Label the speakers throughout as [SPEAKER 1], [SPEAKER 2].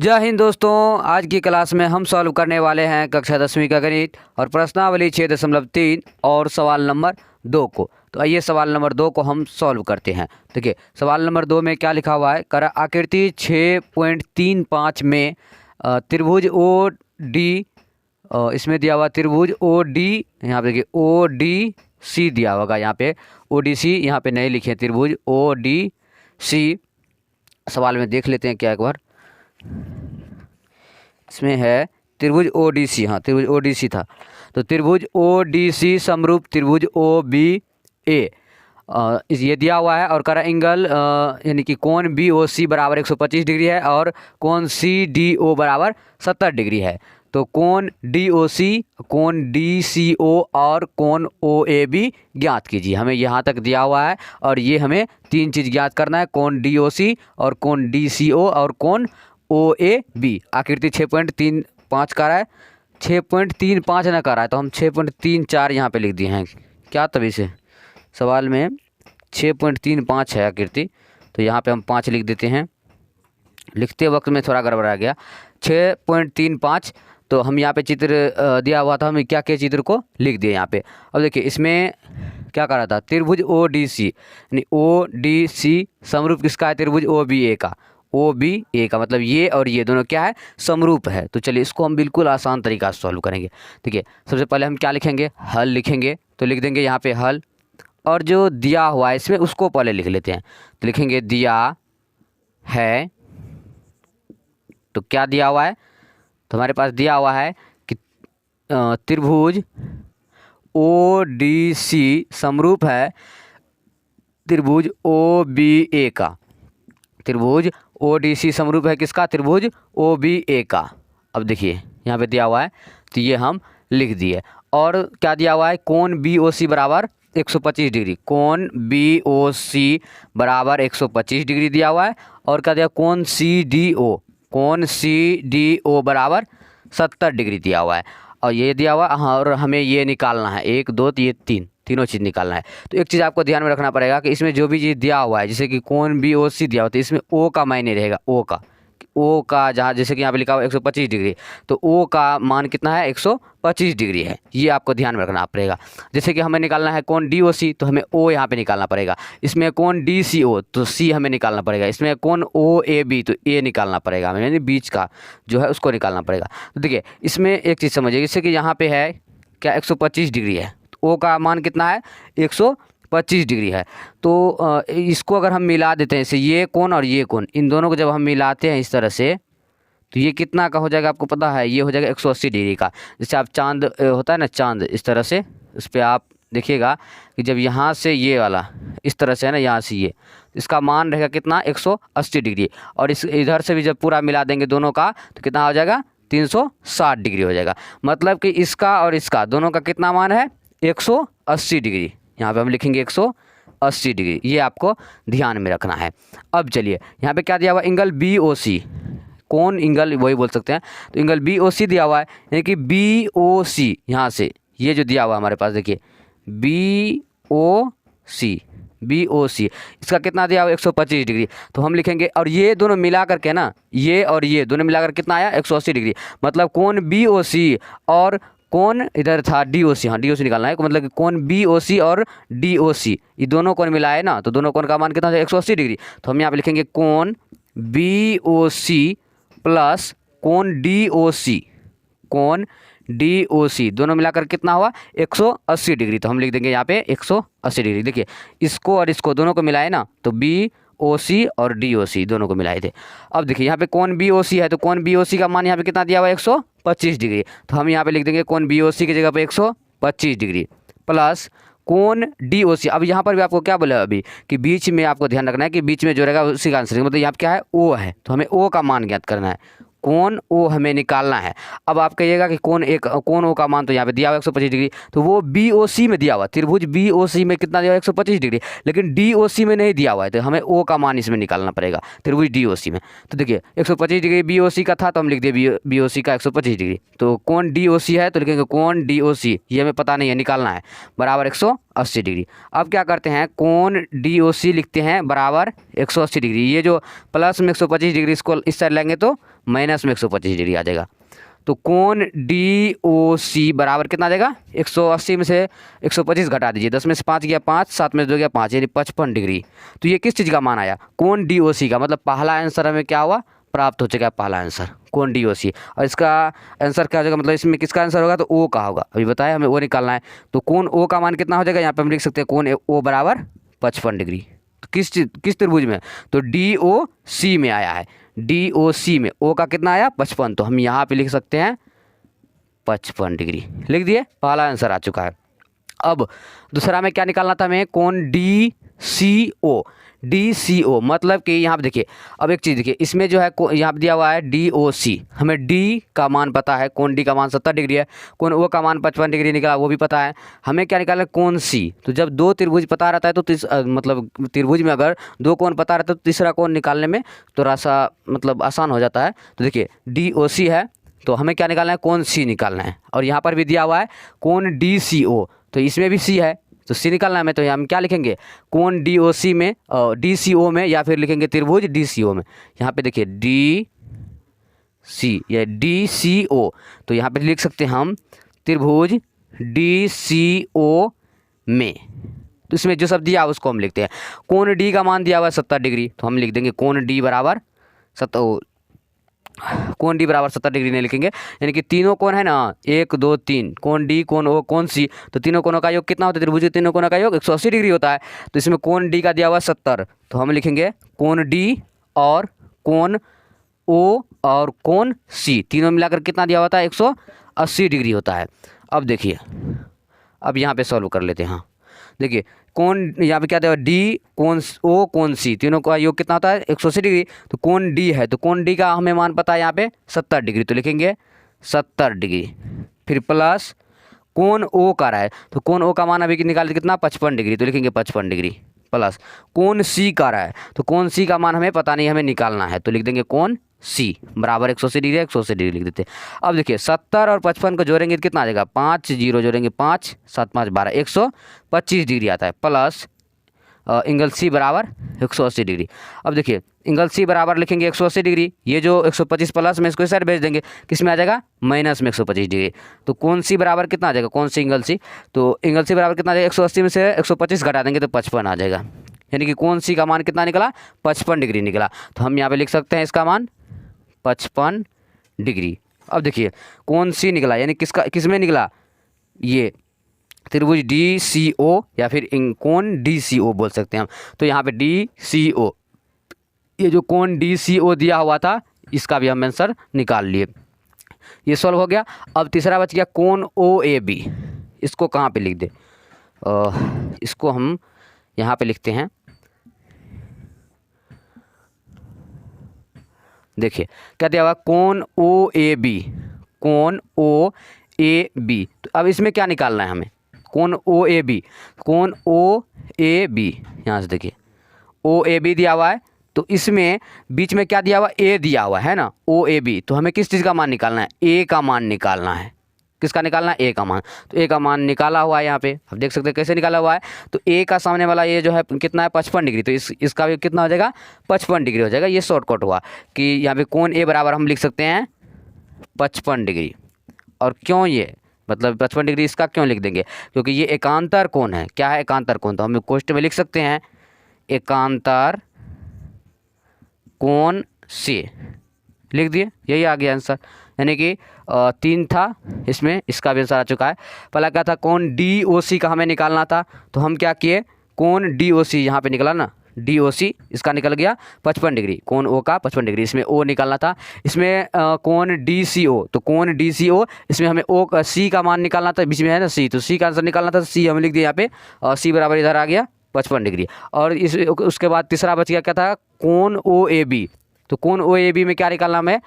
[SPEAKER 1] जय हिंद दोस्तों। आज की क्लास में हम सॉल्व करने वाले हैं कक्षा 10वीं का गणित और प्रश्नावली 6.3 और सवाल नंबर 2 को। तो आइए सवाल नंबर 2 को हम सॉल्व करते हैं। देखिए सवाल नंबर 2 में क्या लिखा हुआ है। कर आकृति 6.35 में त्रिभुज ओ डी, इसमें दिया हुआ त्रिभुज ओ डी, यहाँ पे देखिए ओ डी सी दिया होगा, यहाँ पे ओ डी सी यहाँ पे नहीं लिखे, त्रिभुज ओ डी सी। सवाल में देख लेते हैं क्या एक बार। इसमें है त्रिभुज ओडीसी, हाँ त्रिभुज ओडीसी था। तो त्रिभुज ओडीसी समरूप त्रिभुज ओ बी ए ये दिया हुआ है और करा एंगल यानी कि कोण बी ओ सी बराबर 125 डिग्री है और कोण सी डी ओ बराबर 70 डिग्री है। तो कोण डी ओ सी, कोण डी सी ओ और कोण ओ ए बी ज्ञात कीजिए। हमें यहाँ तक दिया हुआ है और ये हमें तीन चीज़ ज्ञात करना है, कोण डी ओ सी और कोण डी सी ओ और कोण ओ ए बी। आकृति 6.35 का रहा है, 6.35 ना कर रहा है तो हम 6.34 यहाँ पे लिख दिए हैं क्या, तभी से सवाल में 6.35 है आकृति, तो यहाँ पे हम 5 लिख देते हैं। लिखते वक्त में थोड़ा गड़बड़ा गया। 6.35 तो हम यहाँ पे चित्र दिया हुआ था, हम क्या के चित्र को लिख दिए यहाँ पे। अब देखिए इसमें क्या कर रहा था, त्रिभुज ओ डी सी यानी ओ डी सी समरूप किसका है, त्रिभुज ओ बी ए का। ओ बी ए का मतलब ये और ये दोनों क्या है, समरूप है। तो चलिए इसको हम बिल्कुल आसान तरीका से सॉल्व करेंगे। देखिए सबसे पहले हम क्या लिखेंगे, हल लिखेंगे। तो लिख देंगे यहाँ पे हल, और जो दिया हुआ है इसमें उसको पहले लिख लेते हैं। तो लिखेंगे दिया है, तो क्या दिया हुआ है, तो हमारे पास दिया हुआ है कि त्रिभुज ओ डी सी समरूप है त्रिभुज ओ बी ए का। त्रिभुज ओ डी सी समरूप है किसका, त्रिभुज ओ बी ए का। अब देखिए यहाँ पे दिया हुआ है तो ये हम लिख दिए। और क्या दिया हुआ है, कोण बी ओ सी बराबर 125 डिग्री, कोण बी ओ सी बराबर 125 डिग्री दिया हुआ है। और क्या दिया, कोण सी डी ओ, कोण सी डी ओ बराबर 70 डिग्री दिया हुआ है। और ये दिया हुआ, हाँ, और हमें ये निकालना है 1 2 ये तीनों चीज़ निकालना है। तो एक चीज़ आपको ध्यान में रखना पड़ेगा कि इसमें जो भी चीज़ दिया हुआ है, जैसे कि कोण बी ओ सी दिया हुआ है तो इसमें ओ का मायने रहेगा, ओ का जहाँ जैसे कि यहाँ पे लिखा हुआ 125 डिग्री, तो ओ का मान कितना है, 125 डिग्री है। ये आपको ध्यान में रखना पड़ेगा। जैसे कि हमें निकालना है कोण डी ओ सी, तो हमें ओ यहाँ पे निकालना पड़ेगा। इसमें कोण डी सी ओ तो सी हमें निकालना पड़ेगा। इसमें कोण ओ ए बी तो ए निकालना पड़ेगा हमें, यानी बीच का जो है उसको निकालना पड़ेगा। तो देखिए इसमें एक चीज़ समझिए, जैसे कि यहाँ पे है क्या 125 डिग्री है, तो ओ का मान कितना है 125 डिग्री है। तो इसको अगर हम मिला देते हैं, जैसे ये कोण और ये कोण, इन दोनों को जब हम मिलाते हैं इस तरह से, तो ये कितना का हो जाएगा आपको पता है, ये हो जाएगा 180 डिग्री का। जैसे आप चांद होता है ना, चांद इस तरह से, उस पर आप देखिएगा कि जब यहाँ से ये वाला इस तरह से है ना, यहाँ से ये, इसका मान रहेगा कितना 180 डिग्री। और इस इधर से भी जब पूरा मिला देंगे दोनों का तो कितना हो जाएगा 360 डिग्री हो जाएगा। मतलब कि इसका और इसका दोनों का कितना मान है 180 डिग्री। यहाँ पे हम लिखेंगे 180 डिग्री, ये आपको ध्यान में रखना है। अब चलिए यहाँ पे क्या दिया हुआ, एंगल बी ओ सी, कौन एंगल वही बोल सकते हैं। तो एंगल बी ओ सी दिया हुआ है, यानी कि बी ओ सी यहाँ से ये जो दिया हुआ है हमारे पास, देखिए बी ओ सी, बी ओ सी इसका कितना दिया हुआ 125 डिग्री। तो हम लिखेंगे, और ये दोनों मिला करके ना, ये और ये दोनों मिलाकर कितना आया 180 डिग्री। मतलब कोण बी ओ सी और कोण इधर था डी ओ सी, हाँ डी ओ सी निकालना है, मतलब कि कोण बी ओ सी और डी ओ सी ये दोनों कोण मिलाए ना, तो दोनों कोण का मान कितना है 180 डिग्री। तो हम यहाँ पे लिखेंगे कोण बी ओ सी प्लस कोण डी ओ सी, कोण डी ओ सी दोनों मिलाकर कितना हुआ 180 डिग्री। तो हम लिख देंगे यहाँ पे 180 डिग्री। देखिए इसको और इसको दोनों को मिलाए ना, तो बी ओ सी और डी ओ सी दोनों को मिलाए थे। अब देखिए यहाँ पे कोण बी ओ सी है, तो कोण बी ओ सी का मान यहाँ पे कितना दिया हुआ है 125 डिग्री। तो हम यहाँ पे लिख देंगे कोण बी ओ सी की जगह पे 125 डिग्री प्लस कोण डी ओ सी। अब यहाँ पर भी आपको क्या बोला अभी कि बीच में आपको ध्यान रखना है कि बीच में जो रहेगा उसी का आंसर, मतलब यहाँ पे क्या है ओ है, तो हमें ओ का मान ज्ञात करना है, कोण ओ हमें निकालना है। अब आप कहिएगा कि कोण ओ का मान तो यहाँ पे दिया हुआ 125 डिग्री, तो वो बी ओ सी में दिया हुआ, त्रिभुज बी ओ सी में कितना दिया हुआ 125 डिग्री, लेकिन डी ओ सी में नहीं दिया हुआ है, तो हमें ओ का मान इसमें निकालना पड़ेगा त्रिभुज डी ओ सी में। तो देखिए 125 डिग्री बी ओ सी का था, तो हम लिख दिए बी ओ सी का 125 डिग्री। तो कोण डी ओ सी है तो लिखेंगे कोण डी ओ सी, ये हमें पता नहीं है, निकालना है, बराबर 180 डिग्री। अब क्या करते हैं, कोण डी ओ सी लिखते हैं बराबर 180 डिग्री, ये जो प्लस में 125 डिग्री इसको इस साइड लेंगे तो माइनस में 125 डिग्री आ जाएगा। तो कोण DOC बराबर कितना आ जाएगा, 180 में से 125 घटा दीजिए, 10 में से 5 गया 5, 7 में से 2 गया 5, यानी 55 डिग्री। तो ये किस चीज़ का मान आया, कोण DOC का, मतलब पहला आंसर हमें क्या हुआ, प्राप्त हो चुका है पहला आंसर कोण DOC। और इसका आंसर क्या हो जाएगा, मतलब इसमें किसका आंसर होगा, तो O का होगा। अभी बताया हमें O निकालना है, तो कोण O का मान कितना हो जाएगा, यहाँ पे हम लिख सकते हैं कोण O बराबर 55 डिग्री। तो किस त्रिभुज में, तो DOC में आया है, DOC में O का कितना आया 55, तो हम यहाँ पे लिख सकते हैं 55 डिग्री, लिख दिए, पहला आंसर आ चुका है। अब दूसरा में क्या निकालना था हमें, कोण DCO मतलब कि यहाँ पे देखिए, अब एक चीज़ देखिए, इसमें जो है यहाँ पे दिया हुआ है DOC, हमें D का मान पता है, कोण D का मान 70 डिग्री है, कोण O का मान 55 डिग्री निकला वो भी पता है, हमें क्या निकालना है, कोण C। तो जब दो त्रिभुज पता रहता है तो मतलब त्रिभुज में अगर दो कोण पता रहता है तो तीसरा कोण निकालने में थोड़ा सा मतलब आसान हो जाता है। तो देखिए DOC है, तो हमें क्या निकालना है, कोण C निकालना है, और यहाँ पर भी दिया हुआ है कोण DCO, तो इसमें भी C है, तो C निकालना है हमें। तो हम क्या लिखेंगे, कोण DOC में DCO में, या फिर लिखेंगे त्रिभुज DCO में। यहाँ पे देखिए DC या DCO, तो यहाँ पे लिख सकते हैं हम त्रिभुज DCO में। तो इसमें जो सब दिया उसको हम लिखते हैं। कोण D का मान दिया हुआ है 70 डिग्री, तो हम लिख देंगे कोण D बराबर 70 डिग्री नहीं लिखेंगे, यानी कि तीनों कोण है ना 1 2 3, कोण D कोण O कोण C, तो तीनों कोणों का योग कितना होता है, त्रिभुज के तीनों कोणों का योग 180 डिग्री होता है। तो इसमें कोण D का दिया हुआ 70, तो हम लिखेंगे कोण D और कोण O और कोण C तीनों मिलाकर कितना दिया होता है, 180 डिग्री होता है। अब देखिए, अब यहाँ पे सॉल्व कर लेते हैं। हाँ देखिए, कोण यहाँ पे क्या दिया, D कोण O कोण C तीनों का योग कितना होता है 180 डिग्री। तो कोण D है, तो कोण D का हमें मान पता है यहाँ पे 70 डिग्री, तो लिखेंगे 70 डिग्री, फिर प्लस कोण O का रहा है, तो कोण O का मान अभी निकाले कितना 55 डिग्री, तो लिखेंगे 55 डिग्री, प्लस कोण C का रहा है, तो कोण C का मान हमें पता नहीं, हमें निकालना है, तो लिख देंगे कोण C बराबर 180 डिग्री, 180 डिग्री लिख देते हैं। अब देखिए 70 और 55 को जोड़ेंगे तो कितना आ जाएगा, 5 0 जोड़ेंगे 5 7 5 12, 125 डिग्री आता है, प्लस एंगल C बराबर 180 डिग्री। अब देखिए एंगल C बराबर लिखेंगे 180 डिग्री, ये जो 125 प्लस में इसको इस साइड भेज देंगे, किस में आ जाएगा, माइनस में 125 डिग्री। तो कोण C बराबर कितना आ जाएगा, कोण C एंगल C, तो एंगल C बराबर कितना आ जाएगा, 180 में से 125 घटा देंगे तो 55 आ जाएगा, यानी कि कोण C का मान कितना निकला, 55 डिग्री निकला। तो हम यहाँ पे लिख सकते हैं इसका मान 55 डिग्री। अब देखिए कोण C निकला, यानी किस में निकला, ये त्रिभुज DCO या फिर कोण DCO बोल सकते हैं हम। तो यहाँ पे DCO, ये जो कोण DCO दिया हुआ था इसका भी हम आंसर निकाल लिए, ये सॉल्व हो गया। अब तीसरा बच गया कोण OAB, इसको कहाँ पे लिख दे, इसको हम यहाँ पे लिखते हैं। देखिए क्या दिया हुआ, कोण OAB, कोण OAB। तो अब इसमें क्या निकालना है हमें, कोण OAB, कोण OAB, यहाँ से देखिए OAB दिया हुआ है, तो इसमें बीच में क्या दिया हुआ, A दिया हुआ है ना, OAB। तो हमें किस चीज़ का मान निकालना है, A का मान निकालना है, किसका निकालना है, A का मान। तो A का मान निकाला हुआ है यहाँ पे, अब देख सकते हैं कैसे निकाला हुआ है। तो A का सामने वाला ये जो है कितना है 55 डिग्री, तो इसका भी कितना हो जाएगा 55 डिग्री हो जाएगा। ये शॉर्टकट हुआ कि यहाँ पे कोण A बराबर हम लिख सकते हैं 55 डिग्री। और क्यों ये मतलब 55 डिग्री इसका क्यों लिख देंगे, क्योंकि ये एकांतर कोण है। क्या है एकांतर कोण, तो हम क्वेश्चन में लिख सकते हैं एकांतर कोण से, लिख दिए, यही आ गया आंसर। यानी कि 3 था इसमें, इसका भी आंसर आ चुका है। पहला क्या था, कोण DOC का हमें निकालना था, तो हम क्या किए, कोण DOC यहाँ पे निकला ना, DOC इसका निकल गया 55 डिग्री, कोण O का 55 डिग्री, इसमें O निकालना था। इसमें कोण DCO, तो कोण DCO इसमें हमें C का मान निकालना था, बीच में है ना C, तो C का आंसर निकालना था, C हम लिख दिए यहाँ पे, C बराबर इधर आ गया 55 डिग्री। और उसके बाद तीसरा बच गया क्या था, कोण OAB। तो कोण OAB में क्या निकालना हमें,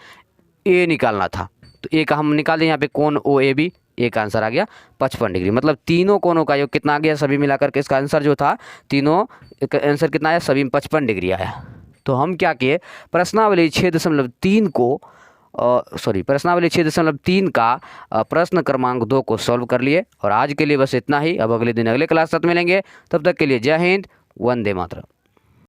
[SPEAKER 1] A निकालना था, तो A का हम निकाल दें यहाँ पे, कोण OAB, A का आंसर आ गया 55 डिग्री। मतलब तीनों कोणों का योग कितना आ गया, सभी मिलाकर के इसका आंसर जो था, तीनों आंसर कितना आया, सभी में 55 डिग्री आया। तो हम क्या किए, प्रश्नावली 6.3 को प्रश्नावली 6.3 का प्रश्न क्रमांक 2 को सॉल्व कर लिए। और आज के लिए बस इतना ही। अब अगले दिन अगले क्लास साथ मिलेंगे, तब तक के लिए जय हिंद, वंदे मातरम।